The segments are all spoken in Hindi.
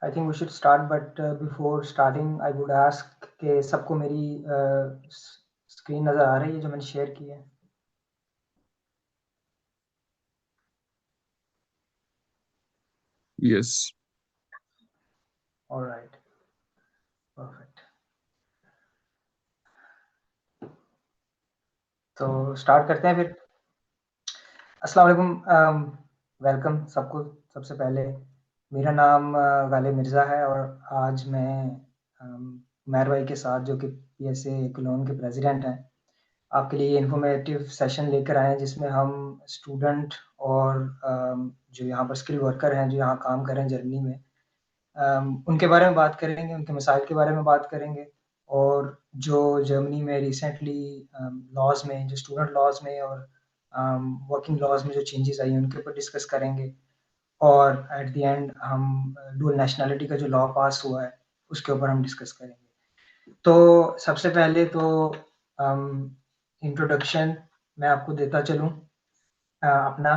I think we should start but before starting I would ask कि सबको मेरी स्क्रीन नज़र आ रही है जो मैंने शेयर की है? यस। Alright, perfect. तो स्टार्ट करते हैं फिर। अस्सलाम वालेकुम, वेलकम सबको। सबसे पहले मेरा नाम गालिब मिर्ज़ा है और आज मैं उमैर भाई के साथ, जो कि पीएसए क्लोन के प्रेज़िडेंट हैं, आपके लिए इन्फॉर्मेटिव सेशन लेकर आए हैं जिसमें हम स्टूडेंट और जो यहाँ पर स्किल वर्कर हैं, जो यहाँ काम कर रहे हैं जर्मनी में, उनके बारे में बात करेंगे, उनके मसाइल के बारे में बात करेंगे और जो जर्मनी में रिसेंटली लॉज़ में, जो स्टूडेंट लॉज़ में और वर्किंग लॉज़ में जो चेंजेस आई हैं, उनके ऊपर डिस्कस करेंगे। और एट द एंड हम डुअल नेशनैलिटी का जो लॉ पास हुआ है, उसके ऊपर हम डिस्कस करेंगे। तो सबसे पहले तो इंट्रोडक्शन मैं आपको देता चलूँ अपना।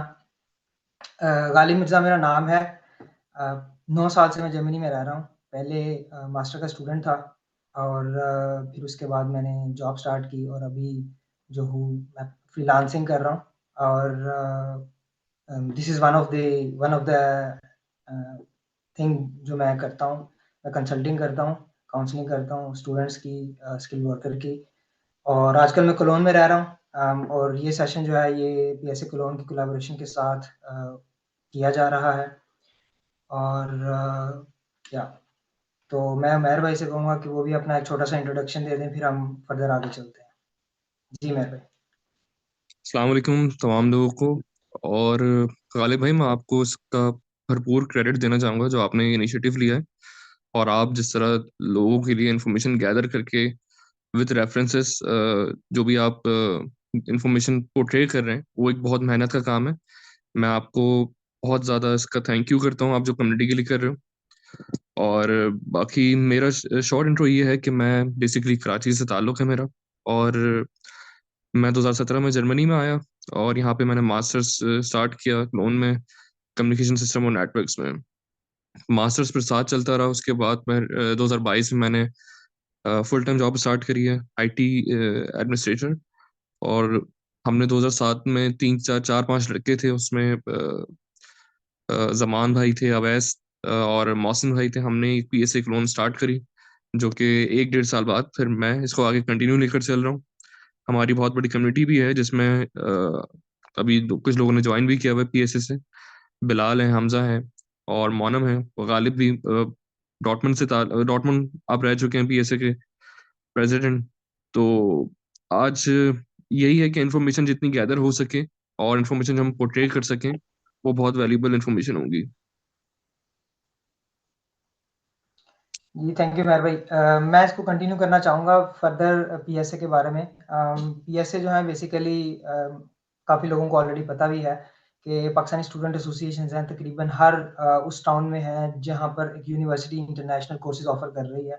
गालिब मिर्ज़ा मेरा नाम है। 9 साल से मैं जर्मनी में रह रहा हूँ। पहले मास्टर का स्टूडेंट था और फिर उसके बाद मैंने जॉब स्टार्ट की और अभी जो हूँ मैं फ्रीलांसिंग कर रहा हूँ और this is one of the thing जो मैं करता हूँ। मैं कंसल्टिंग करता हूँ, काउंसलिंग करता हूँ स्टूडेंट्स की, स्किल वर्कर की। और आजकल मैं कोलोन में रह रहा हूँ और ये सेशन जो है ये पीएसए कोलोन की कोलैबोरेशन के साथ किया जा रहा है। और या तो मैं मेहर भाई से कहूँगा कि वो भी अपना एक छोटा-सा इंट्रोडक्शन दे दें, फिर हम फर्दर आगे चलते हैं। जी मेहर भाई। अस्सलाम वालेकुम तमाम लोगों को। और गालिब भाई, मैं आपको इसका भरपूर क्रेडिट देना चाहूँगा जो आपने ये इनिशिएटिव लिया है। और आप जिस तरह लोगों के लिए इन्फॉर्मेशन गैदर करके विद रेफरेंसेस जो भी आप इंफॉर्मेशन पोर्ट्रे कर रहे हैं, वो एक बहुत मेहनत का काम है। मैं आपको बहुत ज़्यादा इसका थैंक यू करता हूँ, आप जो कम्युनिटी के लिए कर रहे हो। और बाकी मेरा शॉर्ट इंट्रो ये है कि मैं बेसिकली कराची से ताल्लुक़ है मेरा। और मैं 2017 में जर्मनी में आया और यहाँ पे मैंने मास्टर्स स्टार्ट किया लोन में, कम्युनिकेशन सिस्टम और नेटवर्क्स में। मास्टर्स फिर साथ चलता रहा। उसके बाद मैं 2022 में मैंने फुल टाइम जॉब स्टार्ट करी है, आईटी एडमिनिस्ट्रेटर। और हमने 2007 में 3 4 5 लड़के थे उसमें। जमान भाई थे, अवैस और मौसम भाई थे। हमने एक पीएसए एक लोन स्टार्ट करी जो कि 1 1.5 साल बाद फिर मैं इसको आगे कंटिन्यू लेकर चल रहा हूँ। हमारी बहुत बड़ी कम्युनिटी भी है जिसमें अभी कुछ लोगों ने ज्वाइन भी किया हुआ है पीएसए से। बिलाल है, हमजा है और मोनम है और गालिब भी डॉटमंड आप रह चुके हैं पीएसए के प्रेसिडेंट। तो आज यही है कि इन्फॉर्मेशन जितनी गैदर हो सके और इन्फॉर्मेशन हम पोर्ट्रे कर सकें, वो बहुत वैल्यूबल इन्फॉर्मेशन होगी। जी, थैंक यू मेहर भाई। मैं इसको कंटिन्यू करना चाहूँगा फर्दर पीएसए के बारे में। पीएसए जो है बेसिकली काफ़ी लोगों को ऑलरेडी पता भी है कि पाकिस्तानी स्टूडेंट एसोसिएशंस हैं तकरीबन हर उस टाउन में हैं जहाँ पर एक यूनिवर्सिटी इंटरनेशनल कोर्सेज़ ऑफ़र कर रही है।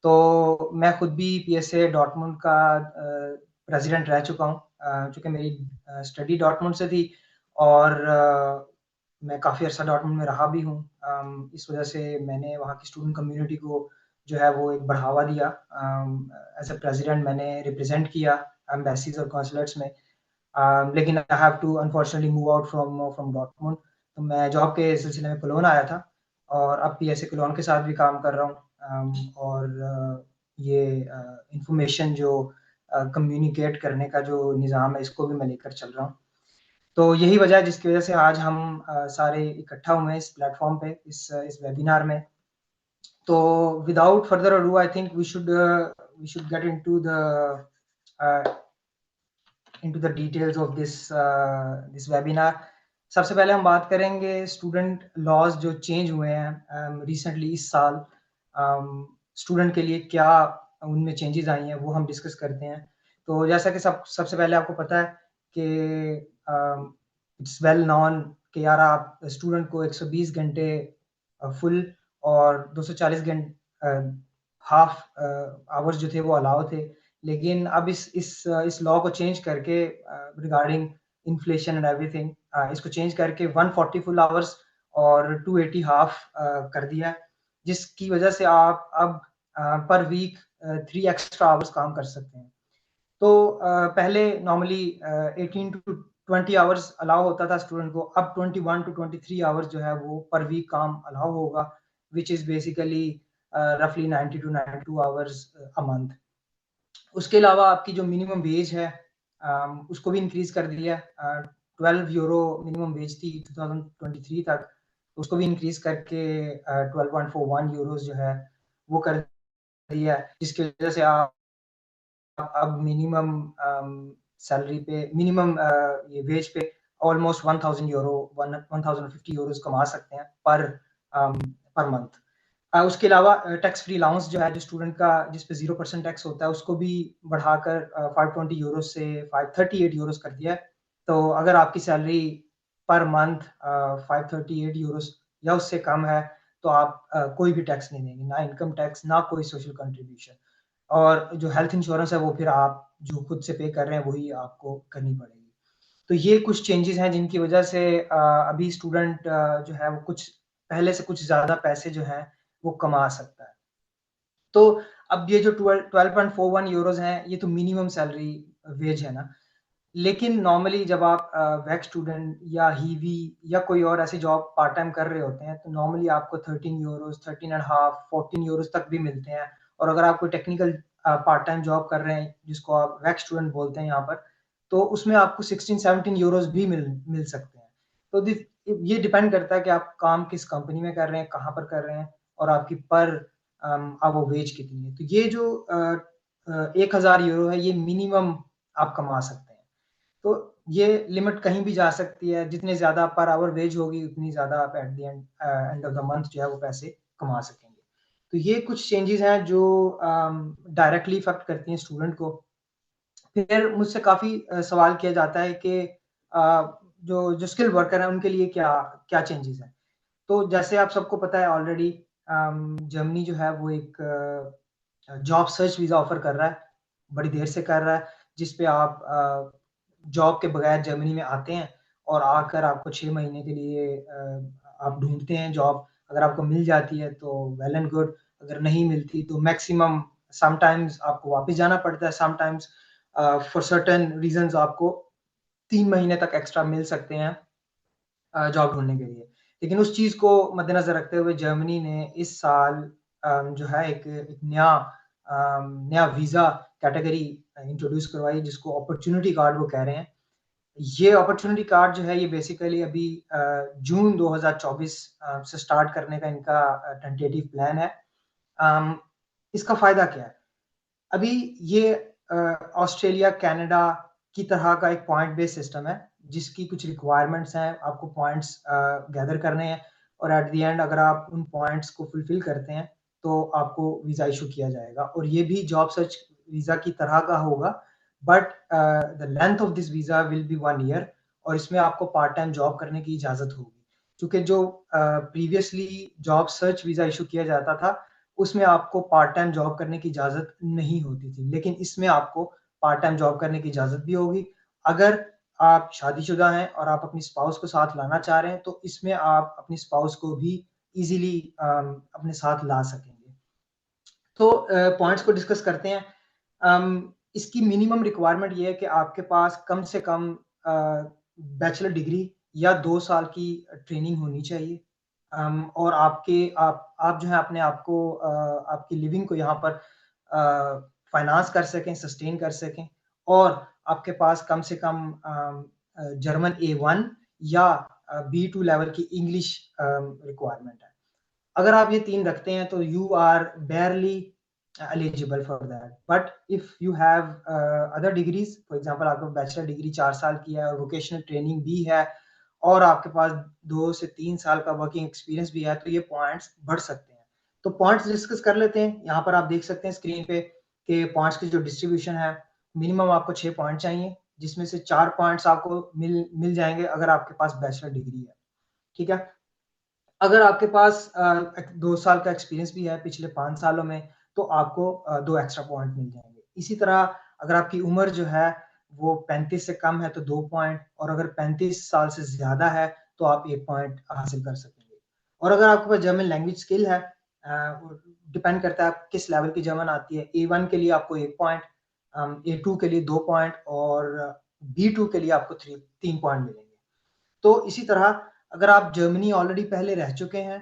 तो मैं खुद भी पीएसए डॉर्टमुंड का प्रेज़िडेंट रह चुका हूँ, चूँकि मेरी स्टडी डॉर्टमुंड से थी और मैं काफ़ी अर्सा डॉर्टमुंड में रहा भी हूँ। इस वज़ह से मैंने वहाँ की स्टूडेंट कम्युनिटी को जो है वो एक बढ़ावा दिया। एज़ अ प्रेज़िडेंट मैंने रिप्रेज़ेंट किया एम्बेसीज़ और कॉन्सुलेट्स में। लेकिन I have to unfortunately move out from from Dortmund. तो मैं जॉब के सिलसिले में कोलोन आया था और अब पीएसए कोलोन के साथ भी काम कर रहा हूँ। और ये इन्फॉर्मेशन जो कम्युनिकेट करने का जो निज़ाम है, इसको भी मैं लेकर चल रहा हूँ। तो यही वजह है जिसकी वजह से आज हम सारे इकट्ठा हुए हैं इस प्लेटफ़ॉर्म पे, इस वेबिनार में। तो without further ado I think we should get uh, into the details of this webinar. सबसे पहले हम बात करेंगे स्टूडेंट लॉज जो चेंज हुए हैं रिसेंटली इस साल। स्टूडेंट के लिए क्या उनमें चेंजेस आई हैं वो हम डिस्कस करते हैं। तो जैसा कि सबसे पहले आपको पता है कि इट्स वेल नोन कि यार आप स्टूडेंट को 120 घंटे फुल और 240 घंटे हाफ आवर्स जो थे वो अलाउ थे। लेकिन अब इस लॉ को चेंज करके रिगार्डिंग इन्फ्लेशन एंड एवरीथिंग, इसको चेंज करके 140 फुल आवर्स और 280 हाफ कर दिया है। जिसकी वजह से आप अब पर वीक 3 एक्स्ट्रा आवर्स काम कर सकते हैं। तो पहले नॉर्मली 18 टू 20 आवर्स अलाउ होता था स्टूडेंट को, अब 21 टू 23 आवर्स जो है वो पर वीक काम अलाउ होगा, व्हिच इज़ बेसिकली रफली 90 टू 92 आवर्स अ मंथ। उसके अलावा आपकी जो मिनिमम वेज है उसको भी इंक्रीज़ कर दिया है। 12 यूरो मिनिमम वेज थी 2023 तक, उसको भी इंक्रीज़ करके 12.41 यूरोज़ जो है वो कर दिया है, जिसकी वजह से आप अब मिनिमम सैलरी पे मिनिमम ये वेज पे ऑलमोस्ट 1000 यूरो 1050 यूरोज़ कमा सकते हैं पर मंथ। उसके अलावा टैक्स फ्री अलाउंस जो है जो स्टूडेंट का जिस पे 0% टैक्स होता है उसको भी बढ़ाकर 520 यूरो से 538 यूरोस कर दिया है। तो अगर आपकी सैलरी पर मंथ 538 यूरोस या उससे कम है तो आप कोई भी टैक्स नहीं देंगे, ना इनकम टैक्स, ना कोई सोशल कंट्रीब्यूशन। और जो हेल्थ इंश्योरेंस है वो फिर आप जो खुद से पे कर रहे हैं वही आपको करनी पड़ेगी। तो ये कुछ चेंजेस हैं जिनकी वजह से अभी स्टूडेंट जो है वो कुछ पहले से कुछ ज़्यादा पैसे जो हैं वो कमा सकता है। तो अब ये जो 12.41 यूरोज़ हैं, ये तो मिनिमम सैलरी वेज है ना। लेकिन नॉर्मली जब आप वैक स्टूडेंट या हीवी या कोई और ऐसी जॉब पार्ट टाइम कर रहे होते हैं, तो नॉर्मली आपको 13 यूरोज़, 13 एंड हाफ, 14 यूरोज़ तक भी मिलते हैं। और अगर आप कोई टेक्निकल पार्ट टाइम जॉब कर रहे हैं, जिसको आप वैक स्टूडेंट बोलते हैं यहाँ पर, तो उसमें आपको 16-17 यूरोज़ भी मिल सकते हैं। तो ये डिपेंड करता है कि आप काम किस कंपनी में कर रहे हैं, कहाँ पर कर रहे हैं और आपकी पर अब वो वेज कितनी है। तो ये जो 1000 यूरो है, ये मिनिमम आप कमा सकते हैं। तो ये लिमिट कहीं भी जा सकती है, जितने ज़्यादा पर आवर वेज होगी, उतनी ज़्यादा आप at the end of the month जो है वो पैसे कमा सकेंगे। तो ये कुछ चेंजेज़ हैं जो डायरेक्टली इफ़ेक्ट करती हैं स्टूडेंट को। फिर मुझसे काफ़ी सवाल किया जाता है कि जो स्किल्ड वर्कर हैं, उनके लिए क्या क्या चेंजेज़ हैं? तो जैसे आप सबको पता है ऑलरेडी जर्मनी जो है वो एक जॉब सर्च वीज़ा ऑफ़र कर रहा है, बड़ी देर से कर रहा है, जिस पे आप जॉब के बगैर जर्मनी में आते हैं और आकर आपको 6 महीने के लिए आप ढूँढते हैं जॉब। अगर आपको मिल जाती है तो वेल एंड गुड, अगर नहीं मिलती तो मैक्सिमम समटाइम्स आपको वापस जाना पड़ता है, समटाइम्स फॉर सर्टेन रीज़न्स आपको 3 महीने तक एक्स्ट्रा मिल सकते हैं जॉब ढूँढने के लिए। लेकिन उस चीज़ को मद्देनज़र रखते हुए जर्मनी ने इस साल जो है एक नया वीज़ा कैटेगरी इंट्रोड्यूस करवाई जिसको अपॉर्च्युनिटी कार्ड वो कह रहे हैं। ये अपॉर्च्युनिटी कार्ड जो है ये बेसिकली अभी जून 2024 से स्टार्ट करने का इनका टेंटेटिव प्लान है। अम, इसका फ़ायदा क्या है? अभी ये ऑस्ट्रेलिया, कनाडा की तरह का एक पॉइंट बेस्ड सिस्टम है, जिसकी कुछ रिक्वायरमेंट्स हैं, आपको पॉइंट्स गैदर करने हैं और एट द एंड अगर आप उन पॉइंट्स को फुलफिल करते हैं, तो आपको वीज़ा इश्यू किया जाएगा और ये भी जॉब सर्च वीज़ा की तरह का होगा, but the length of this visa will be 1 year और इसमें आपको पार्ट टाइम जॉब करने की इजाज़त होगी। क्योंकि जो previously job search visa issue किया जाता था, उसमें आपको पार्ट टाइम जॉब करने की इजाज़त नहीं होती थी, लेकिन इसमें आपको पार्ट टाइम जॉब करने की इजाज़त भी होगी। अगर आप शादीशुदा हैं और आप अपनी स्पाउस को साथ लाना चाह रहे हैं, तो इसमें आप अपनी स्पाउस को भी ईज़िली अपने साथ ला सकेंगे। तो पॉइंट्स को डिस्कस करते हैं। इसकी मिनिमम रिक्वायरमेंट ये है कि आपके पास कम से कम बैचलर डिग्री या 2 साल की ट्रेनिंग होनी चाहिए। और आप जो है अपने आप को आपकी लिविंग को यहाँ पर फाइनेंस कर सकें, सस्टेन कर सकें और आपके पास कम से कम जर्मन A1 या B2 लेवल की इंग्लिश रिक्वायरमेंट है। अगर आप ये 3 रखते हैं तो you are barely eligible for that. But if you have other degrees, for example आपको बैचलर डिग्री 4 साल की है और वोकेशनल ट्रेनिंग भी है और आपके पास 2 से 3 साल का वर्किंग एक्सपीरियंस भी है, तो ये पॉइंट्स बढ़ सकते हैं। तो पॉइंट्स डिस्कस कर लेते हैं। यहाँ पर आप देख सकते हैं स्क्रीन पे कि पॉइंट्स की जो डिस्ट्रीब्यूशन है, मिनिमम आपको 6 पॉइंट चाहिए, जिसमें से 4 पॉइंट्स आपको मिल जाएँगे अगर आपके पास बैचलर डिग्री है। ठीक है? अगर आपके पास 2 साल का एक्सपीरियंस भी है पिछले 5 सालों में, तो आपको 2 एक्स्ट्रा पॉइंट मिल जाएँगे। इसी तरह अगर आपकी उम्र जो है वो 35 से कम है तो 2 पॉइंट और अगर 35 साल से ज़्यादा है, तो आप 1 पॉइंट हासिल कर सकेंगे। और अगर आपके पास जर्मन लैंग्वेज स्किल है, डिपेंड करता है आप किस लेवल की जर्मन आती है। A1 के लिए आपको 1 पॉइंट, A2 के लिए 2 पॉइंट और B2 के लिए आपको 3 पॉइंट मिलेंगे। तो इसी तरह अगर आप जर्मनी ऑलरेडी पहले रह चुके हैं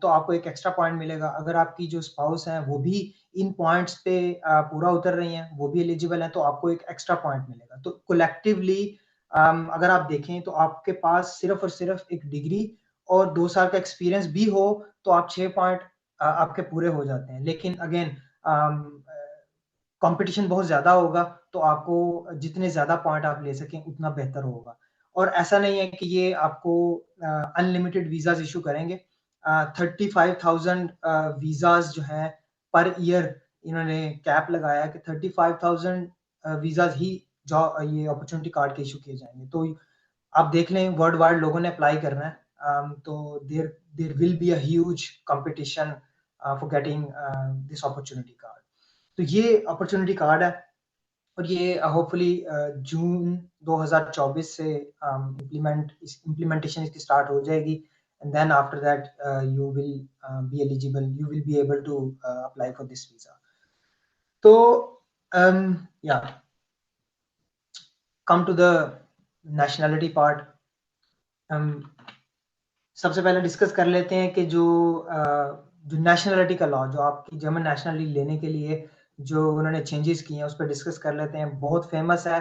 तो आपको एक एक्स्ट्रा पॉइंट मिलेगा। अगर आपकी जो स्पाउस है वो भी इन पॉइंट्स पे पूरा उतर रही हैं, वो भी एलिजिबल है, तो आपको एक एक्स्ट्रा पॉइंट मिलेगा। तो कोलेक्टिवली अगर आप देखें तो आपके पास सिर्फ और सिर्फ एक डिग्री और 2 साल का एक्सपीरियंस भी हो तो आप 6 पॉइंट आपके पूरे हो जाते हैं। लेकिन अगेन कंपटीशन बहुत ज़्यादा होगा, तो आपको जितने ज़्यादा पॉइंट आप ले सकें उतना बेहतर होगा। और ऐसा नहीं है कि ये आपको अनलिमिटेड वीज़ाज़ इश्यू करेंगे। 35,000 वीज़ाज़ जो हैं पर ईयर इन्होंने कैप लगाया है कि 35,000 वीज़ाज़ ही ये अपॉर्च्युनिटी कार्ड के इश्यू किए जाएँगे। तो आप देख लें वर्ल्ड वाइड लोगों ने अप्लाई करना है। तो there there will be a huge competition for getting this opportunity card. तो ये अपॉर्च्युनिटी कार्ड है और ये होपफुली जून 2024 से इम्प्लीमेंटेशन इसकी स्टार्ट हो जाएगी and then after that you will be eligible, you will be able to apply for this visa. तो या come to the nationality part. सबसे पहले डिस्कस कर लेते हैं कि जो नेशनैलिटी का लॉ, जो आपकी जर्मन नेशनैलिटी लेने के लिए जो उन्होंने चेंजेस किए हैं, उस पर डिस्कस कर लेते हैं। बहुत फेमस है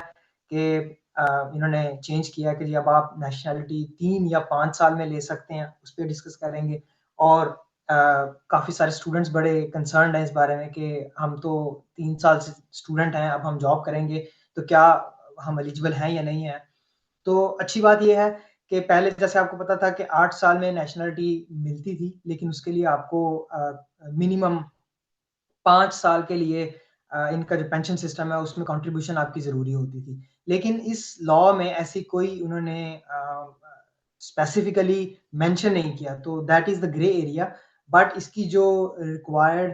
कि इन्होंने चेंज किया कि जी अब आप नेशनैलिटी 3 या 5 साल में ले सकते हैं, उस पे डिस्कस करेंगे। और काफ़ी सारे स्टूडेंट्स बड़े कंसर्न्ड हैं इस बारे में कि हम तो 3 साल से स्टूडेंट हैं, अब हम जॉब करेंगे, तो क्या हम एलिजिबल हैं या नहीं हैं? तो अच्छी बात ये है कि पहले जैसे आपको पता था कि 8 साल में नेशनैलिटी मिलती थी, लेकिन उसके लिए आपको मिनिमम 5 साल के लिए इनका जो पेंशन सिस्टम है उसमें कंट्रीब्यूशन आपकी ज़रूरी होती थी। लेकिन इस लॉ में ऐसी कोई उन्होंने स्पेसिफिकली मेंशन नहीं किया, तो that is the grey area. But इसकी जो रिक्वायर्ड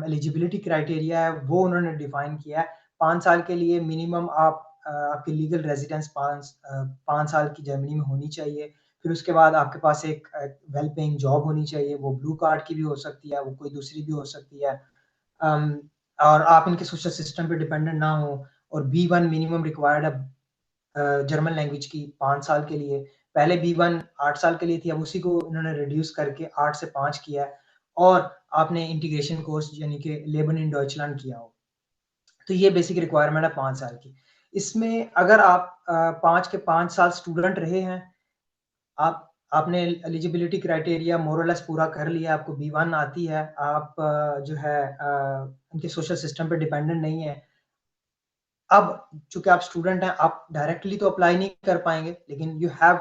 एलिजिबिलिटी क्राइटेरिया है वो उन्होंने डिफाइन किया है। 5 साल के लिए मिनिमम आपकी लीगल रेजिडेंस 5 साल की जर्मनी में होनी चाहिए। फिर उसके बाद आपके पास एक वेल पेइंग जॉब होनी चाहिए, वो ब्लू कार्ड की भी हो सकती है, वो कोई दूसरी भी हो सकती है। अम, और आप इनके सोशल सिस्टम पे डिपेंडेंट ना हो। और B1 मिनिमम रिक्वायर्ड है जर्मन लैंग्वेज की 5 साल के लिए। पहले B1 8 साल के लिए थी, अब उसी को इन्होंने रिड्यूस करके 8 से 5 किया है। और आपने इंटीग्रेशन कोर्स यानी कि लेबन इन डॉइचलैंड किया हो। तो ये बेसिक रिक्वायरमेंट है 5 साल की। इसमें अगर आप 5 के 5 साल स्टूडेंट रहे हैं, आपने एलिजिबिलिटी क्राइटेरिया मोर और लेस पूरा कर लिया, आपको B1 आती है, आप जो है उनके सोशल सिस्टम पे डिपेंडेंट नहीं है। अब चूँकि आप स्टूडेंट हैं, आप डायरेक्टली तो अप्लाई नहीं कर पाएँगे, लेकिन you have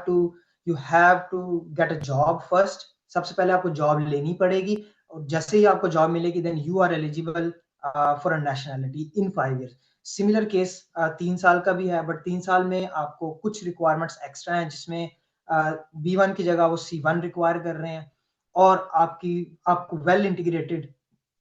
to get a job first. सबसे पहले आपको जॉब लेनी पड़ेगी और जैसे ही आपको जॉब मिलेगी then you are eligible for a nationality in 5 years. Similar case 3 साल का भी है, बट 3 साल में आपको कुछ रिक्वायरमेंट्स एक्स्ट्रा हैं जिसमें B1 की जगह वो C1 रिक्वायर कर रहे हैं। और आपको वेल इंटीग्रेटेड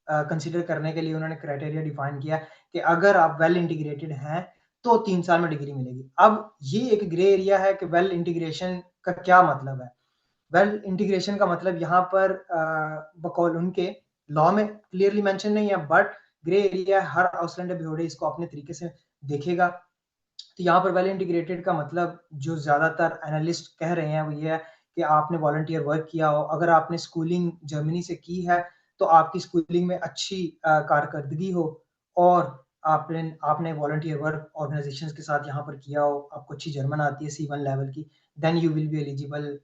कंसीडर करने के लिए उन्होंने क्राइटेरिया डिफाइन किया कि अगर आप वेल इंटीग्रेटेड हैं, तो 3 साल में डिग्री मिलेगी। अब ये एक ग्रे एरिया है कि वेल इंटीग्रेशन का क्या मतलब है? वेल इंटीग्रेशन का मतलब यहाँ पर बकौल उनके लॉ में क्लियरली मेंशन नहीं है, बट ग्रे एरिया हर ऑस्ट्रेलियन बिहोरे इसको अपने तरीके से देखेगा। तो यहाँ पर वेल इंटीग्रेटेड का मतलब जो ज़्यादातर एनालिस्ट कह रहे हैं वो ये है कि आपने वॉलंटियर वर्क किया हो। अगर आपने स्कूलिंग जर्मनी से की है, तो आपकी स्कूलिंग में अच्छी कारकर्दगी हो और आपने वॉलंटियर वर्क ऑर्गेनाइजेशंस के साथ यहाँ पर किया हो, आपको अच्छी जर्मन आती है C1 लेवल की, then you will be eligible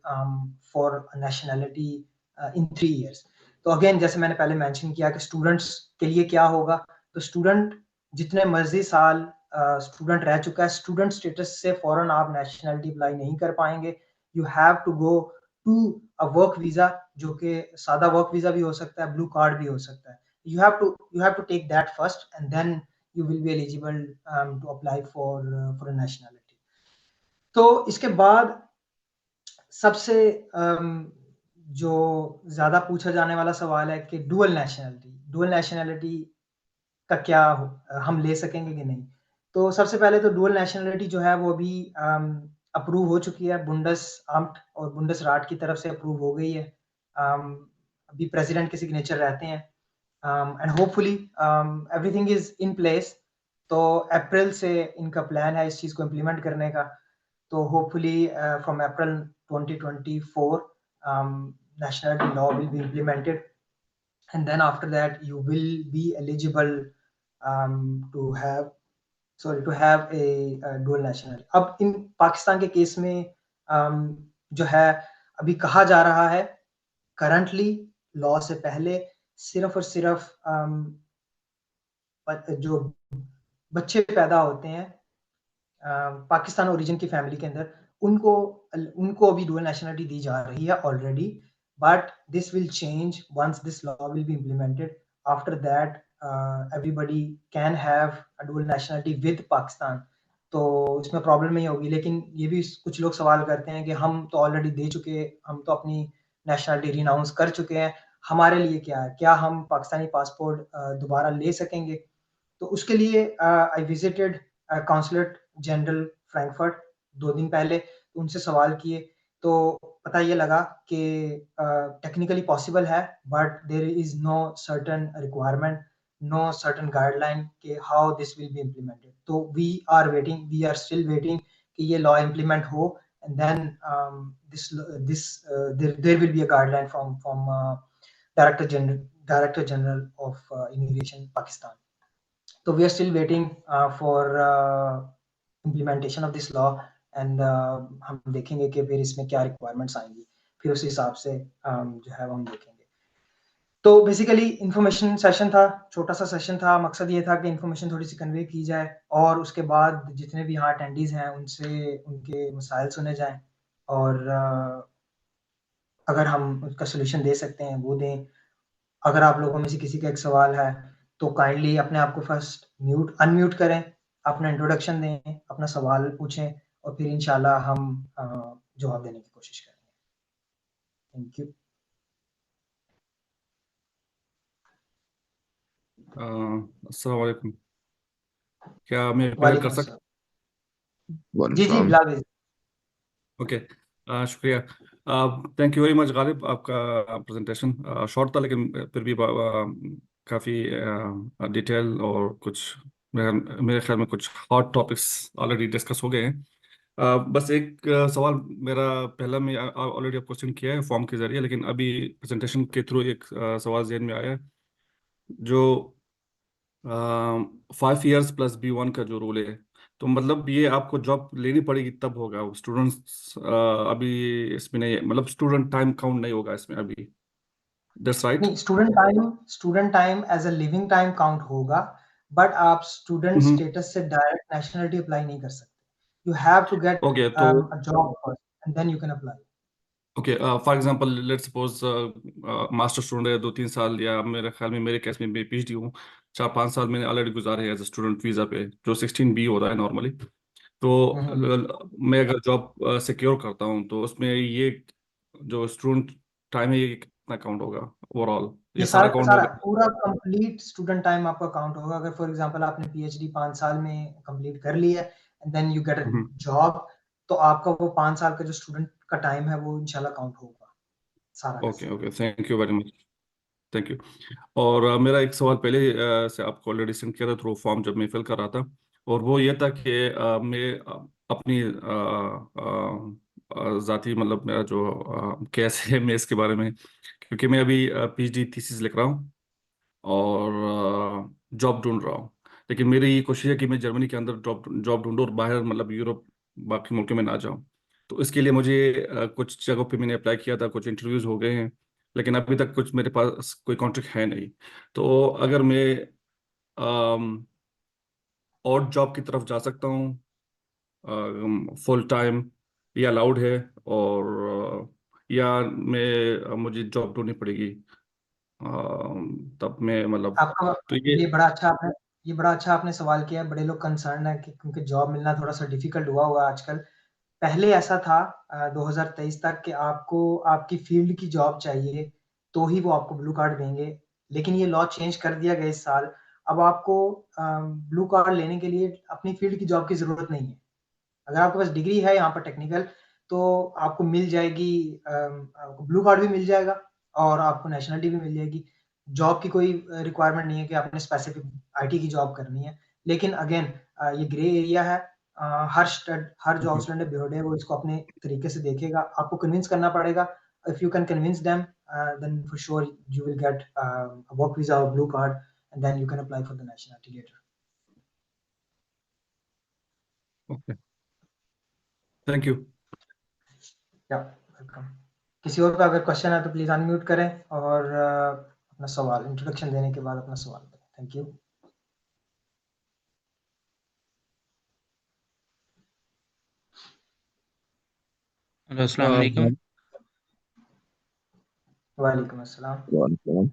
for nationality in 3 years. तो अगेन जैसे मैंने पहले मेंशन किया कि स्टूडेंट्स के लिए क्या होगा, तो स्टूडेंट जितने मर्ज़ी साल स्टूडेंट रह चुका है, स्टूडेंट स्टेटस से फ़ौरन आप नेशनैलिटी अप्लाई नहीं कर पाएँगे। You have to go to a work visa, जो कि सादा वर्क वीज़ा भी हो सकता है, ब्लू कार्ड भी हो सकता है। You have to take that first and then you will be eligible to apply for a nationality. तो इसके बाद सबसे जो ज़्यादा पूछा जाने वाला सवाल है कि डुअल नेशनैलिटी का क्या हम ले सकेंगे कि नहीं? तो सबसे पहले तो डुअल नेशनैलिटी जो है वो अभी अप्रूव हो चुकी है, बुंडेसआम्ट और बुंडेसराट की तरफ से अप्रूव हो गई है। अभी प्रेसिडेंट के सिग्नेचर रहते हैं, and hopefully everything is in place. तो अप्रैल से इनका प्लान है इस चीज़ को इम्प्लीमेंट करने का। तो hopefully from April 2024 nationality law will be implemented, and then after that you will be eligible to have a dual nationality. अब इन पाकिस्तान के केस में जो है अभी कहा जा रहा है करंटली लॉ से पहले सिर्फ और सिर्फ जो बच्चे पैदा होते हैं पाकिस्तान ओरिजिन की फैमिली के अंदर, उनको अभी डुअल नेशनलिटी दी जा रही है already, but this will change once this law will be implemented. After that everybody can have a dual nationality with Pakistan. तो इसमें प्रॉब्लम नहीं होगी। लेकिन ये भी कुछ लोग सवाल करते हैं कि हम तो ऑलरेडी दे चुके, हम तो अपनी नेशनलिटी रिनाउंस कर चुके हैं, हमारे लिए क्या है, क्या हम पाकिस्तानी पासपोर्ट दोबारा ले सकेंगे? तो उसके लिए I visited consulate general Frankfurt 2 दिन पहले, तो उनसे सवाल किए, तो पता ये लगा कि टेक्निकली पॉसिबल है, but there is no certain requirement, no certain guideline कि how this will be implemented. तो वी आर स्टिल वेटिंग कि ये लॉ इम्प्लीमेंट हो, and then there will be a guideline from director general of immigration Pakistan. So we are still waiting for implementation of this law, and हम देखेंगे कि फिर इसमें क्या requirements आएंगी, फिर उस हिसाब से जो है हम देखेंगे। तो बेसिकली इंफॉर्मेशन सेशन था, छोटा सा सेशन था। मकसद ये था कि इंफॉर्मेशन थोड़ी सी कन्वे की जाए, और उसके बाद जितने भी यहाँ अटेंडीज हैं उनसे उनके मसाइल सुने जाएं, और अगर हम उसका सोल्यूशन दे सकते हैं वो दें। अगर आप लोगों में से किसी का एक सवाल है तो काइंडली अपने आप को फर्स्ट अनम्यूट करें, अपना इंट्रोडक्शन दें, अपना सवाल पूछें, और फिर इंशाल्लाह हम जवाब देने की कोशिश करेंगे। Thank you. अस्सलाम वालेकुम। क्या मैं पहले कर वालेकुम सकता? अस्सलाम। जी जी वालेकुम। बिलाल भाई। ओके, शुक्रिया। Thank you very much Ghalib, आपका प्रेजेंटेशन शॉर्ट था लेकिन फिर भी काफ़ी डिटेल, और कुछ मेरे ख्याल में कुछ हॉट टॉपिक्स ऑलरेडी डिस्कस हो गए हैं। बस एक सवाल मेरा, पहला मैं ऑलरेडी आप क्वेश्चन किया है फॉर्म के जरिए, लेकिन अभी प्रेजेंटेशन के थ्रू एक सवाल जहन में आया है। जो 5 years प्लस B1 का जो रूल है, तो मतलब ये आपको जॉब लेनी पड़ेगी तब होगा। स्टूडेंट्स अभी इसमें नहीं है, मतलब स्टूडेंट टाइम काउंट नहीं होगा इसमें अभी। That's right? नहीं, student time as a living time count होगा, बट आप स्टूडेंट स्टेटस से डायरेक्ट नेशनलिटी अप्लाई नहीं कर सकते। You have to get okay, तो a job first and then you can apply. Okay, for example let's suppose master student है 2-3 साल, या मेरे ख्याल में मेरे केस में मैं PhD हूँ, 4-5 साल मैंने ऑलरेडी गुजारे एज ए स्टूडेंट वीज़ा पे, जो 16B होता है नॉर्मली। तो मैं अगर जॉब सिक्योर करता हूँ तो उसमें ये जो स्टूडेंट टाइम है ये कितना काउंट होगा ओवरऑल? ये ये सारा सारा का काउंट सारा होगा? पूरा कंप्लीट स्टूडेंट टाइम आपका काउंट होगा। अगर फॉर एग्जांपल आपने PhD 5 साल में कंप्लीट कर ली है and then you get a job, तो आपका वो 5 साल का जो स्टूडेंट का टाइम है वो इंशाल्लाह काउंट होगा सारा का ओके सारा। Okay, thank you very much, thank you. और मेरा एक सवाल पहले से आपको ऑलरेडी सेंड किया था थ्रू फॉर्म जब मैं फिल कर रहा था, और वो ये था कि मैं अपनी ज़ाती, मतलब मेरा जो केस है मैं इसके बारे में, क्योंकि मैं अभी PhD थीसिस लिख रहा हूँ और जॉब ढूंढ रहा हूँ। लेकिन मेरी ये कोशिश है कि मैं जर्मनी के अंदर जॉब जॉब ढूंढूं और बाहर, मतलब यूरोप बाकी मुल्कों में ना जाऊँ। तो इसके लिए मुझे कुछ जगहों पे मैंने अप्लाई किया था, कुछ इंटरव्यूज़ हो गए हैं, लेकिन अभी तक कुछ मेरे पास कोई कॉन्ट्रैक्ट है नहीं। तो अगर मैं और जॉब की तरफ जा सकता हूँ फुल टाइम, ये अलाउड है? और या मुझे जॉब ढूंढनी पड़ेगी तब मैं, मतलब, आपका तो ये। ये बड़ा अच्छा आपने सवाल किया है। बड़े लोग कंसर्न है कि क्योंकि जॉब मिलना थोड़ा सा डिफिकल्ट हुआ आजकल। पहले ऐसा था 2023 तक कि आपको आपकी फील्ड की जॉब चाहिए तो ही वो आपको ब्लू कार्ड देंगे, लेकिन ये लॉ चेंज कर दिया गया इस साल। अब आपको ब्लू कार्ड लेने के लिए अपनी फील्ड की जॉब की जरूरत नहीं है। अगर आपके पास डिग्री है यहाँ पर टेक्निकल, तो आपको मिल जाएगी, आपको ब्लू कार्ड भी मिल जाएगा और आपको नेशनलिटी भी मिल जाएगी। जॉब की कोई रिक्वायरमेंट नहीं है कि आपने स्पेसिफिक आईटी की जॉब करनी है। लेकिन अगेन ये ग्रे एरिया है। हर जॉब स्टूडेंट ब्यूरो है वो इसको अपने तरीके से देखेगा। आपको कन्विंस करना पड़ेगा। If you can convince them then for sure you will get a work visa or blue card and then you can apply for the nationality later. Okay, thank you. या वेलकम। किसी और का अगर क्वेश्चन है तो प्लीज अनम्यूट करें और अपना सवाल इंट्रोडक्शन देने के बाद अपना सवाल करें। Thank you. हेलो अस्सलाम वालेकुम। वालेकुम अस्सलाम।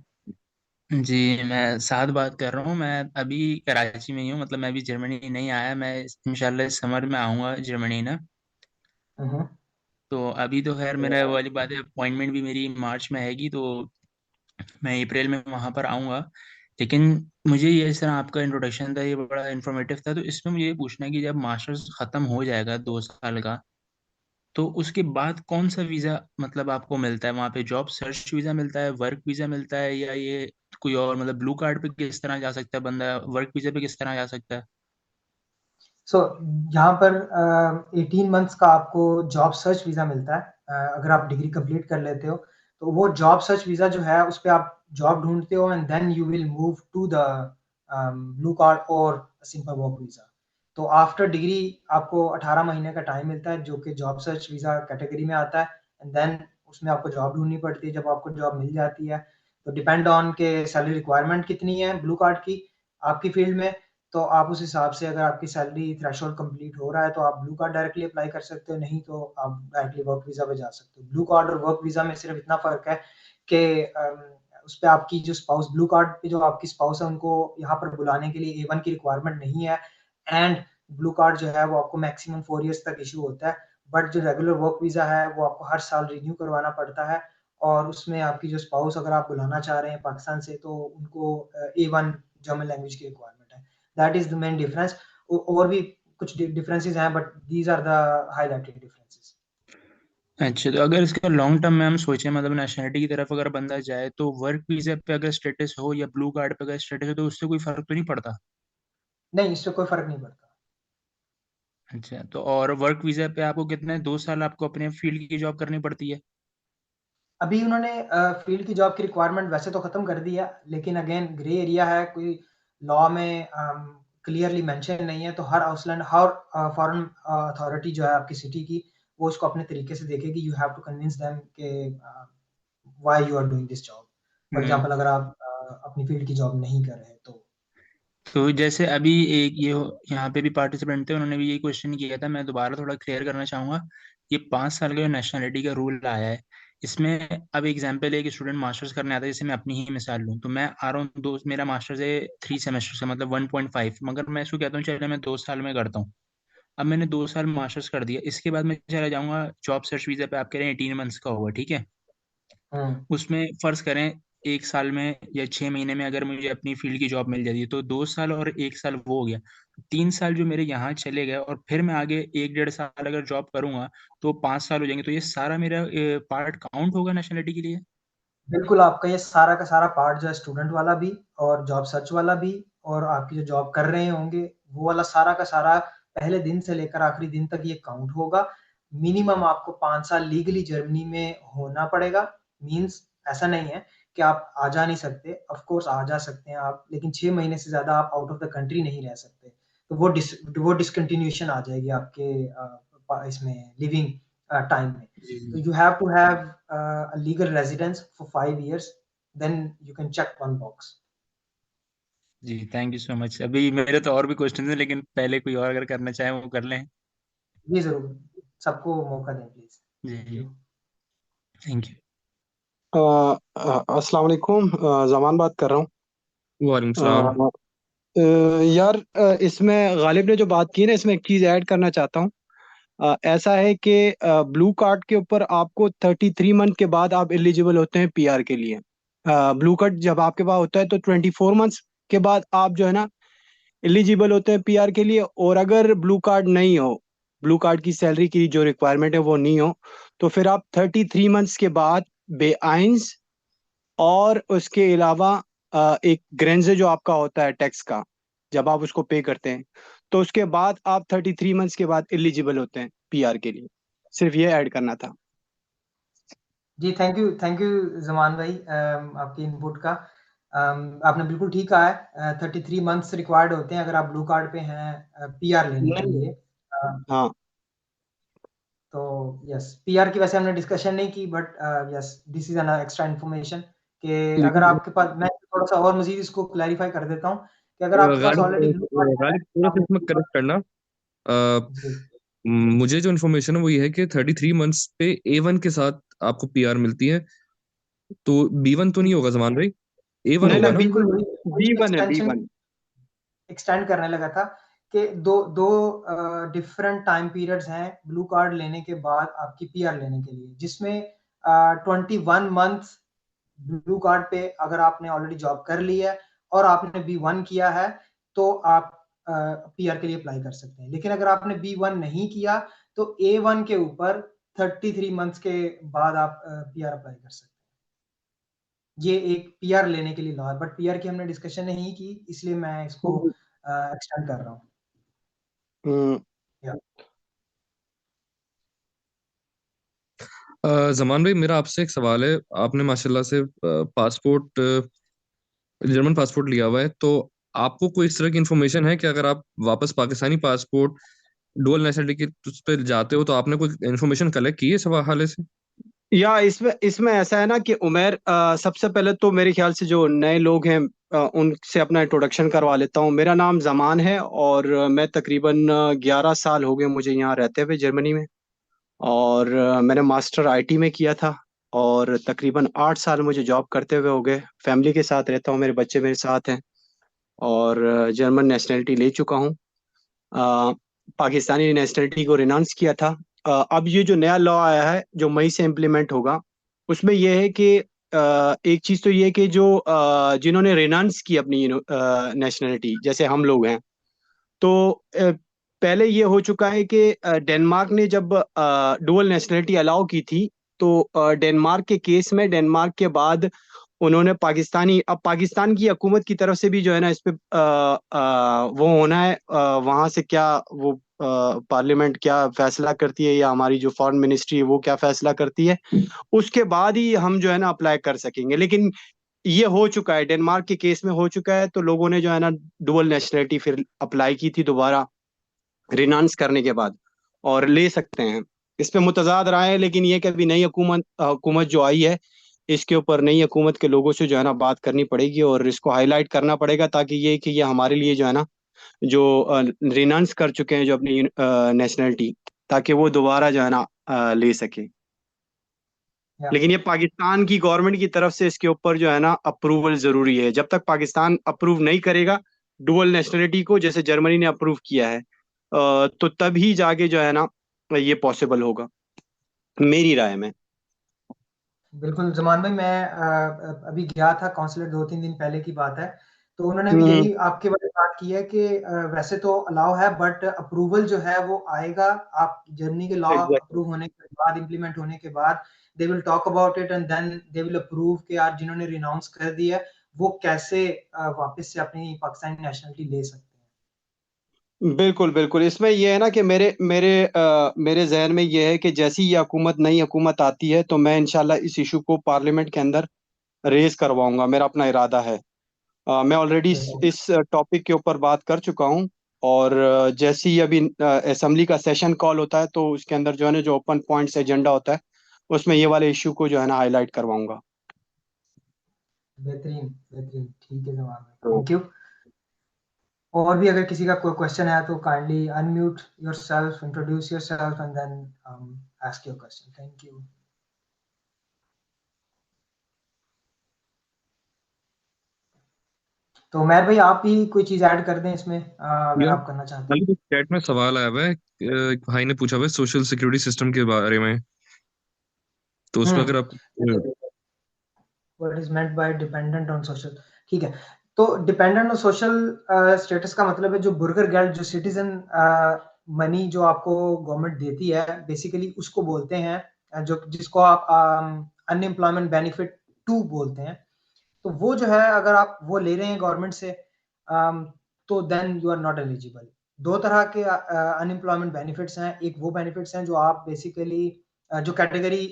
जी मैं साद बात कर रहा हूँ। मैं अभी कराची में ही हूँ, मतलब मैं अभी जर्मनी नहीं आया। मैं इंशाल्लाह इस समर में आऊँगा जर्मनी ना। हम्म। तो अभी तो खैर मेरा वो वाली बात है, अपॉइंटमेंट भी मेरी मार्च में आएगी, तो मैं अप्रैल में वहाँ पर आऊँगा। लेकिन मुझे ये इस तरह आपका इंट्रोडक्शन था, ये बड़ा इन्फॉर्मेटिव था। तो इसमें मुझे ये पूछना है कि जब मास्टर्स ख़त्म हो जाएगा 2 साल का, तो उसके बाद कौन सा वीज़ा मतलब आपको मिलता है वहाँ पे? जॉब सर्च वीज़ा मिलता है, वर्क वीज़ा मिलता है, या ये कोई और मतलब ब्लू कार्ड पे किस तरह जा सकता है बंदा, वर्क वीज़ा पे किस तरह जा सकता है? सो यहाँ पर 18 मंथ्स का आपको जॉब सर्च वीज़ा मिलता है। अगर आप डिग्री कंप्लीट कर लेते हो तो वो जॉब सर्च वीज़ा जो है उस पे आप जॉब ढूंढते हो and then you will move to the blue card और सिंपल वर्क वीज़ा। तो आफ्टर डिग्री आपको 18 महीने का टाइम मिलता है जो कि जॉब सर्च वीज़ा कैटेगरी में आता है एंड देन उसमें आपको जॉब ढूंढनी पड़ती है। जब आपको जॉब मिल जाती है तो डिपेंड ऑन के सैलरी रिक्वायरमेंट कितनी है ब्लू कार्ड की आपकी फील्ड में, तो आप उस हिसाब से अगर आपकी सैलरी थ्रेशोल्ड कंप्लीट हो रहा है तो आप ब्लू कार्ड डायरेक्टली अप्लाई कर सकते हो, नहीं तो आप डायरेक्टली वर्क वीज़ा पे जा सकते हो। ब्लू कार्ड और वर्क वीज़ा में सिर्फ इतना फ़र्क है कि उस पे आपकी जो स्पाउस ब्लू कार्ड पे जो आपकी स्पाउस है उनको यहाँ पर बुलाने के लिए A1 की रिक्वायरमेंट नहीं है एंड ब्लू कार्ड जो है वो आपको मैक्सिमम 4 इयर्स तक इश्यू होता है। बट जो रेगुलर वर्क वीज़ा है वो आपको हर साल रिन्यू करवाना पड़ता है और उसमें आपकी जो स्पाउस अगर आप बुलाना चाह रहे हैं पाकिस्तान से तो उनको A1 जर्मन लैंग्वेज की रिक्वायरमेंट है। That is the main difference. और भी कुछ डिफरेंसेस हैं but these are the highlighted differences. अच्छा, तो अगर इसका लॉन्ग टर्म में हम सोचें, मतलब नेशनलिटी की तरफ अगर बंदा जाए, तो वर्क वीज़ा पे अगर स्टेटस हो या ब्लू कार्ड पे अगर स्टेटस हो, तो उससे कोई फ़र्क तो नहीं पड़ता? नहीं, इससे कोई फर्क नहीं पड़ता। अच्छा, तो और वर्क वीज़ा पे आपको कितने 2 साल आपको अपने फील्ड की जॉब करनी पड़ती है? अभी उन्होंने फील्ड की जॉब की रिक्वायरमेंट वैसे तो खत्म कर दी है लेकिन अगेन ग्रे एरिया है, कोई लॉ में क्लियरली मेंशन नहीं है। तो हर आउसलैंड हर फॉरेन अथॉरिटी जो है आपकी सिटी की वो उसको अपने तरीके से देखेगी। You have to convince them के why you are doing this job. For hmm. Example अगर आप अपनी फील्ड की जॉब नहीं कर रहे तो तो जैसे अभी एक ये यहाँ पे भी पार्टिसिपेंट थे, उन्होंने भी ये क्वेश्चन किया था, मैं दोबारा थोड़ा क्लियर करना चाहूँगा। ये 5 साल का जो नेशनलिटी का रूल आया है, इसमें अब एग्जाम्पल है कि स्टूडेंट मास्टर्स करने आता है, जैसे मैं अपनी ही मिसाल लूँ, तो मैं आ रहा हूँ, दो मेरा मास्टर्स है 3 सेमेस्टर से, मतलब 1.5, मगर मैं इसको कहता हूँ चलो मैं 2 साल में करता हूँ। अब मैंने 2 साल मास्टर्स कर दिया, इसके बाद मैं चला जाऊँगा जॉब सर्च वीज़ा पे, आप कह रहे हैं 18 मंथ्स का होगा, ठीक है। हम्म। उसमें फर्ज करें 1 साल में या 6 महीने में अगर मुझे अपनी फील्ड की जॉब मिल जाती है, तो 2 साल और 1 साल वो हो गया, 3 साल जो मेरे यहाँ चले गए, और फिर मैं आगे 1 डेढ़ साल अगर जॉब करूंगा तो 5 साल हो जाएंगे। तो ये सारा मेरा पार्ट काउंट होगा नेशनलिटी के लिए? बिल्कुल, आपका ये सारा का सारा पार्ट जो है स्टूडेंट वाला भी और जॉब सर्च वाला भी और आपकी जो जॉब कर रहे होंगे, वो वाला सारा का सारा पहले दिन से लेकर आखिरी दिन तक ये काउंट होगा। मिनिमम आपको 5 साल लीगली जर्मनी में होना पड़ेगा। मीन्स ऐसा नहीं है कि आप आ जा नहीं सकते, ऑफ कोर्स आ जा सकते हैं आप, लेकिन 6 महीने से ज़्यादा आप आउट ऑफ द कंट्री नहीं रह सकते। तो वो डिसकंटिन्यूएशन आ जाएगी आपके इसमें लिविंग टाइम में। जी So जी। you have to have a legal residence for 5 years, then you can check one box. जी थैंक यू सो मच। अभी मेरे तो और भी क्वेश्चन हैं, लेकिन पहले कोई और अगर करना चाहे वो कर लें। जी ज़रूर, सबको मौका दें प्लीज़। जी थैंक जी। यू। Thank you. अस्सलाम वालेकुम। जमान बात कर रहा वालेकुम सलाम। हूँ। यार, इसमें गालिब ने जो बात की ना, इसमें एक चीज़ ऐड करना चाहता हूँ। ऐसा है कि ब्लू कार्ड के ऊपर आपको 33 मंथ के बाद आप एलिजिबल होते हैं पीआर के लिए। ब्लू कार्ड जब आपके पास होता है तो 24 मंथ्स के बाद आप जो है ना एलिजिबल होते हैं पीआर के लिए। और अगर ब्लू कार्ड नहीं हो, ब्लू कार्ड की सैलरी की जो रिक्वायरमेंट है वो नहीं हो, तो फिर आप 33 मंथ्स के बाद बेआइंस और उसके अलावा एक ग्रेंजे जो आपका होता है टैक्स का, जब आप उसको पे करते हैं, तो उसके बाद आप 33 मंथ्स के बाद एलिजिबल होते हैं पीआर के लिए। सिर्फ ये ऐड करना था। जी, थैंक यू ज़मान भाई, आपकी इनपुट का। आपने बिल्कुल ठीक कहा है, 33 मंथ्स रिक्वायर्ड होते हैं अगर आप ब्लू कार्ड पे हैं पीआर लेने के नहीं, लिए। हाँ, तो यस, पीआर की वैसे हमने डिस्कशन नहीं की, but yes, this is an extra information कि अगर लेकिन आपके पास, मैं थोड़ा-सा और मज़ीद इसको क्लैरिफ़ाई कर देता हूँ कि अगर आपके पास ऑलरेडी गालिब ब्लू कार्ड है, गालिब थोड़ा सा आपने इसमें ब्लू कार्ड। करेक्ट करना। अ, जी, मुझे जो इन्फॉर्मेशन है वो ये है कि 33 मंथ्स पे A1 के साथ आपको पीआर मिलती है, तो B1 तो नहीं होगा जमान भाई, A1 नहीं ना, होगा ना? बिल्कुल वही बी वही वन है, एक्सटेंशन B1। एक्सटेंड करने लगा था कि दो डिफरेंट टाइम पीरियड्स हैं ब्लू कार्ड लेने के बाद आपकी पीआर लेने के लिए, जिसमें 21 मंथ्स ब्लू कार्ड पे अगर आपने ऑलरेडी जॉब कर ली है और आपने B1 किया है, तो आप पीआर के लिए अप्लाई कर सकते हैं। लेकिन अगर आपने B1 नहीं किया, तो A1 के ऊपर 33 मंथ्स के बाद आप पीआर अप्लाई कर सकते हैं। ये एक पीआर लेने के लिए लॉ है, बट पीआर की हमने डिस्कशन नहीं की, इसलिए मैं इसको एक्सटेंड कर रहा हूँ। हम्म, या जमान भाई मेरा आपसे एक सवाल है, आपने माशाल्लाह से पासपोर्ट, जर्मन पासपोर्ट लिया हुआ है, तो आपको कोई इस तरह की इन्फॉर्मेशन है कि अगर आप वापस पाकिस्तानी पासपोर्ट डुअल नेशनलिटी के उस पे जाते हो तो आपने कोई इन्फॉर्मेशन कलेक्ट की है इस हवाले से? या इसमें ऐसा है ना कि उमेर, सबसे पहले तो मेरे ख्याल से जो नए लोग हैं उनसे अपना इंट्रोडक्शन करवा लेता हूँ। मेरा नाम जमान है और मैं तकरीबन 11 साल हो गए मुझे यहाँ रहते हुए जर्मनी में। और मैंने मास्टर आईटी में किया था। और तकरीबन 8 साल मुझे जॉब करते हुए हो गए। फैमिली के साथ रहता हूँ, मेरे बच्चे मेरे साथ हैं। और जर्मन नेशनलिटी ले चुका हूँ। अ, पाकिस्तानी नेशनलिटी को रिनाउंस किया था। अब ये जो नया लॉ आया है जो मई से इम्प्लीमेंट होगा, उसमें यह है कि एक चीज़ तो ये है कि जो जिन्होंने रिनाउंस की अपनी नेशनलिटी, जैसे हम लोग हैं, तो पहले ये हो चुका है कि डेनमार्क ने जब डुअल नेशनलिटी अलाउ की थी, तो डेनमार्क के केस में डेनमार्क के बाद उन्होंने अब पाकिस्तान की हुकूमत की तरफ से भी जो है ना इस पे वो होना है, वहां से क्या वो पार्लियामेंट क्या फैसला करती है या हमारी जो फॉरेन मिनिस्ट्री है वो क्या फैसला करती है, उसके बाद ही हम जो है ना अप्लाई कर सकेंगे। लेकिन ये हो चुका है, डेनमार्क के केस में हो चुका है, तो लोगों ने जो है ना डुअल नेशनलिटी फिर अप्लाई की थी दोबारा रिनाउंस करने के बाद, और ले सकते हैं। इस पे मुतजाद राय है, लेकिन ये कि अभी नई हुकूमत जो आई है, इसके ऊपर नई हुकूमत के लोगों से जो है ना बात करनी पड़ेगी और इसको हाईलाइट करना पड़ेगा, ताकि ये कि ये हमारे लिए जो है ना जो रिनाउंस कर चुके हैं जो अपनी नेशनलिटी, ताकि वो दोबारा जो है ना ले सके। या लेकिन ये पाकिस्तान की गवर्नमेंट की तरफ से इसके ऊपर जो है ना अप्रूवल जरूरी है। जब तक पाकिस्तान अप्रूव नहीं करेगा डुअल नेशनलिटी को, जैसे जर्मनी ने अप्रूव किया है, तो तभी जाके जो है ना ये पॉसिबल होगा, मेरी राय में। बिल्कुल ज़मान भाई, मैं अभी गया था कॉन्सुलेट 2-3 दिन पहले की बात है, तो उन्होंने भी हम्म, यही आपके वाली बात की है कि वैसे तो अलाउ है, बट अप्रूवल जो है वो आएगा, आप जर्मनी के लॉ एग्जैक्टली। अप्रूव होने के बाद, इम्प्लीमेंट होने के बाद, they will talk about it and then they will approve कि यार जिन्होंने रिनाउंस कर दिया है, वो कैसे वापस से अपनी पाकिस्तानी नेशनलिटी ले सकते हैं। बिल्कुल बिल्कुल, इसमें ये है ना कि मेरे मेरे मेरे जहन में ये है कि जैसी ये हुकूमत नई हुकूमत आती है, तो मैं इंशाल्लाह इस इशू को पार्लियामेंट के अंदर रेज करवाऊंगा, मेरा अपना इरादा है। मैं ऑलरेडी बिल्कुल, इस टॉपिक के ऊपर बात कर चुका हूँ। और जैसे ही अभी असेंबली का सेशन कॉल होता है, तो उसके अंदर जो है ना जो ओपन पॉइंट्स एजेंडा होता है, उसमें ये वाले इशू को जो है ना हाईलाइट करवाऊंगा। बेहतरीन, बेहतरीन, ठीक है ज़मान भाई, तो थैंक यू। और भी अगर किसी का कोई क्वेश्चन है तो kindly unmute yourself, introduce yourself and then ask your question. Thank you. तो उमैर भाई, आप भी कोई चीज़ ऐड कर दें इसमें, अगर यार आप करना चाहते हैं। खाली चैट में सवाल आया हुआ है, एक भाई ने पूछा हुआ है सोशल सिक्योरिटी सिस्टम के बारे में, तो उस पर अगर आप what is meant by dependent on social, ठीक है। तो डिपेंडेंट ऑन सोशल स्टेटस का मतलब है जो बुर्गर गेल्ड, जो सिटीजन मनी जो आपको गवर्नमेंट देती है, बेसिकली उसको बोलते हैं, जो जिसको आप अनएम्प्लॉयमेंट बेनिफिट 2 बोलते हैं। तो वो जो है अगर आप वो ले रहे हैं गवर्नमेंट से तो then you are not eligible. 2 तरह के अनएम्प्लॉयमेंट बेनिफिट्स हैं। एक वो बेनिफिट्स हैं जो आप बेसिकली जो कैटेगरी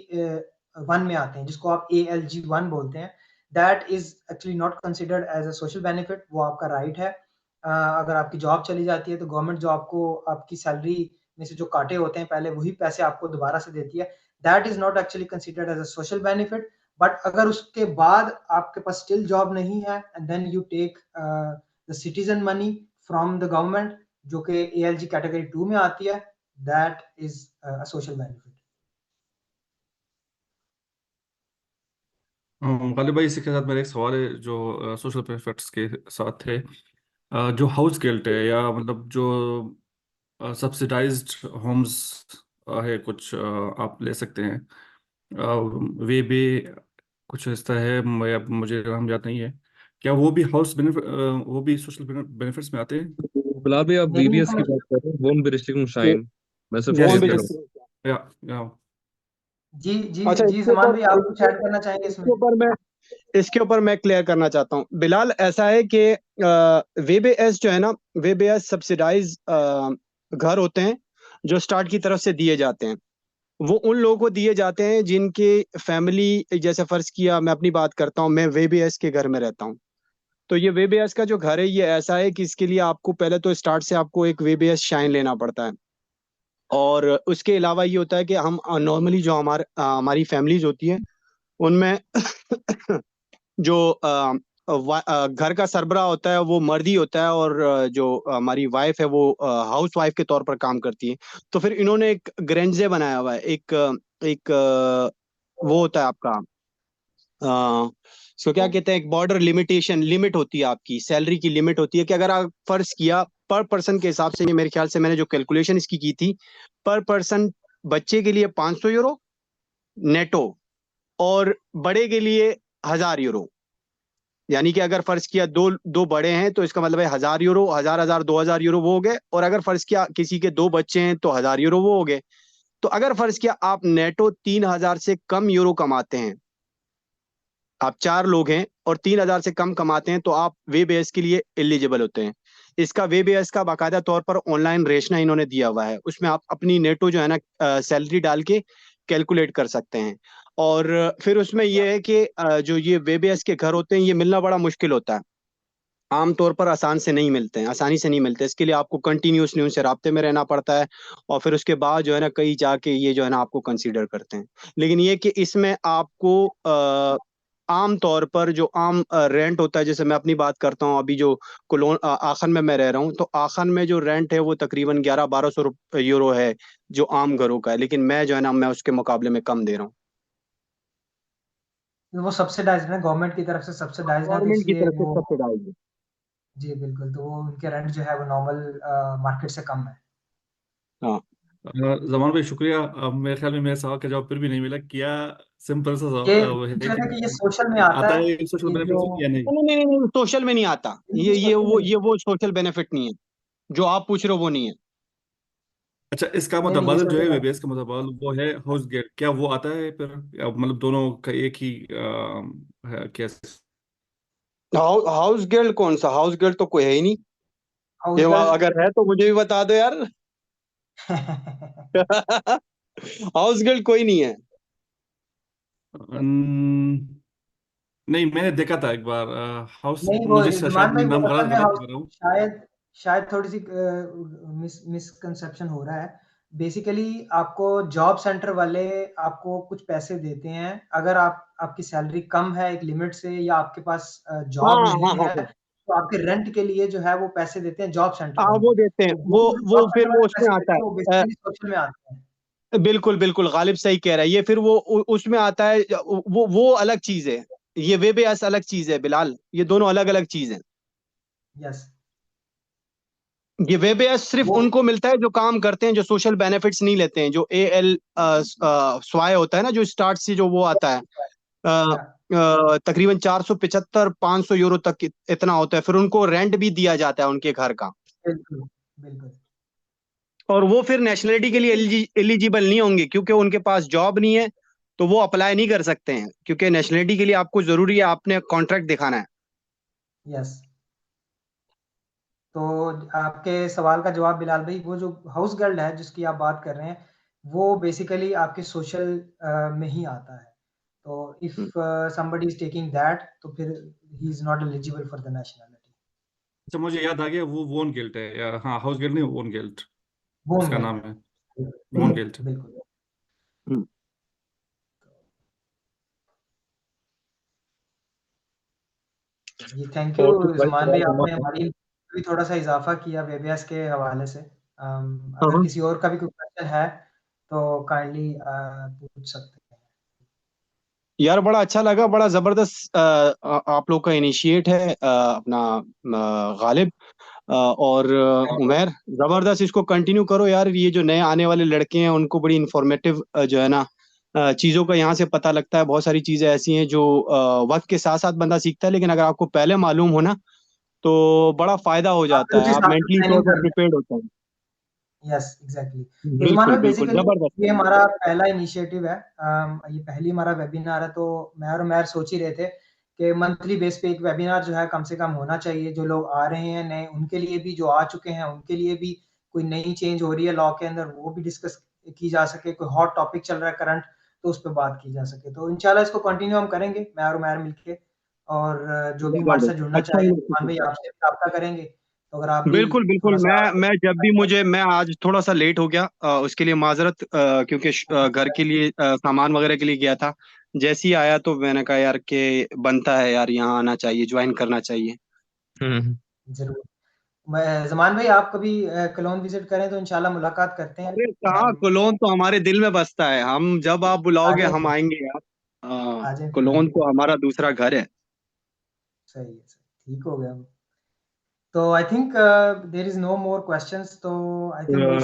1 में आते हैं, जिसको आप ALG 1 बोलते हैं, that is actually not considered as a social benefit, वो आपका राइट है। अगर आपकी जॉब चली जाती है तो गवर्नमेंट जो आपको आपकी सैलरी में से जो काटे होते हैं पहले वही पैसे आपको दोबारा से देती है। That is not actually considered as a social benefit. But अगर उसके बाद आपके पास स्टिल जॉब नहीं है and then you take the citizen money from the government जो कि ALG कैटेगरी 2 में आती है, that is a social benefit. Ghalib भाई, इसी के साथ मेरा एक सवाल है जो सोशल बेनिफिट्स के साथ है। जो हाउस गिल्ट है या मतलब जो सब्सिडाइज्ड होम्स है, कुछ आप ले सकते हैं, वे भी कुछ इस तरह है, मुझे नाम याद नहीं है। क्या वो भी हाउस बेनिफिट, वो भी सोशल बेनिफिट्स में आते हैं? बिलाल भाई, आप मेरी VBS की information- बात कर रहे हैं, वोन बी रिस्ट्रिक्टिंग शाइन। मैं सिर्फ Yes, वॉन क्लियर भी कर yes. रहा हूँ। या या जी जी अच्छा, जी जमान भाई, आप कुछ ऐड करना चाहेंगे इसमें? इसके ऊपर मैं क्लियर करना चाहता हूँ बिलाल। ऐसा है कि वेबएस जो है ना, वेबएस सब्सिडाइज घर होते हैं जो स्टार्ट की तरफ से दिए जाते हैं। वो उन लोगों को दिए जाते हैं जिनके फैमिली, जैसे फर्ज किया मैं अपनी बात करता हूँ, मैं वेबएस के घर में रहता हूँ। तो ये वेबएस का जो घर है ये ऐसा है कि इसके लिए आपको पहले तो स्टार्ट से आपको एक वेबएस शाइन लेना पड़ता है। और उसके अलावा ये होता है कि हम नॉर्मली जो हमारी फैमिलीज होती है उनमें जो घर का सरबराह होता है वो मर्द ही होता है, और जो हमारी वाइफ है वो हाउस वाइफ के तौर पर काम करती है। तो फिर इन्होंने एक ग्रेंजे बनाया हुआ है, एक वो होता है आपका, इसको क्या कहते हैं, एक बॉर्डर लिमिटेशन, लिमिट होती है आपकी सैलरी की, लिमिट होती है कि अगर आप फर्ज किया पर पर्सन के हिसाब से, ये मेरे ख्याल से मैंने जो कैलकुलेशन इसकी की थी, पर पर्सन बच्चे के लिए 500 यूरो नेटो, और बड़े के लिए 1000 यूरो। यानी कि अगर फर्ज किया दो दो बड़े हैं तो इसका मतलब है 1000 यूरो, 1000 2000 यूरो वो हो गए, और अगर फर्ज किया किसी के 2 बच्चे हैं तो 1000 यूरो वो हो गए। तो अगर फर्ज किया आप नेटो 3000 से कम यूरो कमाते हैं, आप 4 लोग हैं और 3000 से कम कमाते हैं, तो आप वे बेस के लिए एलिजिबल होते हैं। इसका वे बेस का बाकायदा तौर पर ऑनलाइन रेशना इन्होंने दिया हुआ है, उसमें आप अपनी नेटो जो है ना सैलरी डाल के कैलकुलेट कर सकते हैं। और फिर उसमें यह है कि जो ये वे बेस के घर होते हैं ये मिलना बड़ा मुश्किल होता है, आमतौर पर आसान से नहीं मिलते हैं, आसानी से नहीं मिलते। इसके लिए आपको कंटिन्यूसली उनसे राब्ते में रहना पड़ता है, और फिर उसके बाद जो है ना कहीं जाके ये जो है ना आपको कंसीडर करते हैं। लेकिन ये कि इसमें आपको आम तौर पर जो आम रेंट होता है, जैसे मैं अपनी बात करता हूँ, अभी जो आखन में मैं रह रहा हूँ, तो आखन में जो रेंट है वो तकरीबन 1100-1200 यूरो है जो आम घरों का है, लेकिन मैं जो है ना मैं उसके मुकाबले में कम दे रहा हूँ। वो सब्सिडाइज्ड है, गवर्नमेंट की तरफ से सब्सिडाइज्ड है, तो गवर्नमेंट की इसलिए तरफ से वो सब्सिडाइज है। जी बिल्कुल, तो वो उनके रेंट जो है वो नॉर्मल मार्केट से कम है। हाँ, जमान भाई, शुक्रिया। अब मेरे ख्याल में मेरे सवाल का जवाब फिर भी नहीं मिला। क्या सिंपल सा ये वो है पूछा कि था कि ये सोशल में आता आता है, है सोशल ये बेनिफिट्स जो में या नहीं? नहीं नहीं नहीं, सोशल में नहीं आता। ये वो सोशल बेनिफिट नहीं है जो आप पूछ रहे हो, वो नहीं है। अच्छा, इसका नहीं नहीं, ये मुतबादल जो है सोशल वेबएस का मुतबादल वो है हाउस गेट, क्या वो आता है फिर, या मतलब दोनों का एक ही है कैसे? हाउस गर्ल कौन सा? हाउस गर्ल तो कोई है ही नहीं। हाउस ये गर्ल। अगर है तो मुझे भी बता दो यार। हाउस गर्ल कोई नहीं है। नहीं, मैंने देखा था एक बार हाउस, नहीं, वो मुझे ज़मान शायद भाई, मैं वो नाम असल गलत में गलत हाउस कर रहा हूँ। शायद शायद थोड़ी-सी मिसकंसेप्शन हो रहा है। बेसिकली आपको जॉब सेंटर वाले आपको कुछ पैसे देते हैं, अगर आपकी सैलरी कम है एक लिमिट से, या आपके पास हाँ जॉब हाँ नहीं हाँ है, हाँ तो आपके रेंट के लिए जो है वो पैसे देते हैं जॉब सेंटर हाँ, वाले। वो देते हैं। तो वो जो वो जॉब फिर सेंटर वो वाले उसमें पैसे आता देते है। हैं, वो बेसिकली सोशल में आते हैं। बिल्कुल बिल्कुल, गालिब सही कह रहा है। ये फिर वो उसमें आता है। वो अलग चीज है। ये वे बेस अलग चीज है बिलाल, ये दोनों अलग अलग चीज है। यस, ये वे बेस सिर्फ वो उनको मिलता है जो काम करते हैं, जो सोशल बेनिफिट्स नहीं लेते हैं, जो AL स्वाय होता है ना, जो स्टार्ट से जो वो आता है, या तकरीबन 475-500 यूरो तक इतना होता है। फिर उनको रेंट भी दिया जाता है उनके घर का, बिल्कुल, बिल्कुल। और वो फिर नेशनलिटी के लिए एलिजिबल नहीं होंगे क्योंकि उनके पास जॉब नहीं है। तो वो अप्लाई नहीं कर सकते हैं, क्योंकि नेशनलिटी के लिए आपको जरूरी है आपने कॉन्ट्रैक्ट दिखाना है। यस। तो आपके सवाल का जवाब बिलाल भाई, वो जो हाउस गर्ल है जिसकी आप बात कर रहे हैं, वो बेसिकली आपके सोशल में ही आता है। तो if somebody is taking that, तो फिर he is not eligible for the nationality. अच्छा, मुझे याद आ गया, वो वोन गिल्ट है, या हाँ, हाउस गिल्ट नहीं, वोन गिल्ट वो इसका नहीं नाम है। है, वोन गिल्ट। बिल्कुल। हम्म। जी थैंक यू और कुछ भाई जुमान भाई, सवाल आपने जमा हमारी भी थोड़ा सा इजाफा किया वेबियास के हवाले से। अगर हाँ किसी और का भी कोई क्वेश्चन है तो काइंडली पूछ सकते हैं। यार, बड़ा अच्छा लगा, बड़ा जबरदस्त आप लोग का इनिशिएट है अपना गालिब और उमर, जबरदस्त, इसको कंटिन्यू करो यार। ये जो नए आने वाले लड़के हैं उनको बड़ी इंफॉर्मेटिव जो है ना चीज़ों का यहाँ से पता लगता है। बहुत सारी चीज़ें ऐसी हैं जो वक्त के साथ साथ बंदा सीखता है, लेकिन अगर आपको पहले मालूम हो ना तो बड़ा फायदा हो आपने जाता उस है, आप हिसाब से मेंटली तौर प्लानिंग पर कर प्रिपेयर्ड होते हैं। Yes exactly. तो जुमान बिल्कुल भाई बिल्कुल, बेसिकली जबरदस्त। ये हमारा पहला इनिशिएटिव है। ये पहली हमारा वेबिनार है, तो मैं और उमर सोच ही रहे थे कि मंथली बेस पे एक वेबिनार जो है कम से कम होना चाहिए। जो लोग आ रहे हैं नए, उनके लिए भी, जो आ चुके हैं उनके लिए भी, कोई नई चेंज हो रही है लॉ के अंदर वो भी डिस्कस की जा सके, कोई हॉट टॉपिक चल रहा है करंट तो उस पर बात की जा सके। तो इंशाल्लाह इसको कंटिन्यू हम करेंगे, मैं और उमर मिलके। और जो भी हमारे साथ जबरदस्त, जुड़ना अच्छा चाहे, जुमान भाई इनिशिएटिव। आपसे भी रब्ता करेंगे, तो अगर आप भी बिल्कुल बिल्कुल, थोड़ा सा मैं जब भी मुझे, मैं आज थोड़ा सा लेट हो गया उसके लिए माजरत, क्योंकि घर के लिए सामान वगैरह के लिए गया था। जैसे ही आया तो मैंने कहा यार कि बनता है यार, यहाँ आना चाहिए, ज्वाइन करना चाहिए। जरूर। मैं ज़मान भाई, आप कभी कलोन विजिट करें तो इंशाल्लाह मुलाकात करते हैं। अरे कहाँ, कोलोन तो हमारे दिल में बसता है, हम जब आप आ बुलाओगे हम जाएंगे, आएंगे यार। आ जाएं फिर कोलोन मिलके। तो हमारा दूसरा घर है। सही है, सही, ठीक हो गया। तो I think there is no more questions, तो आई थिंक है। वी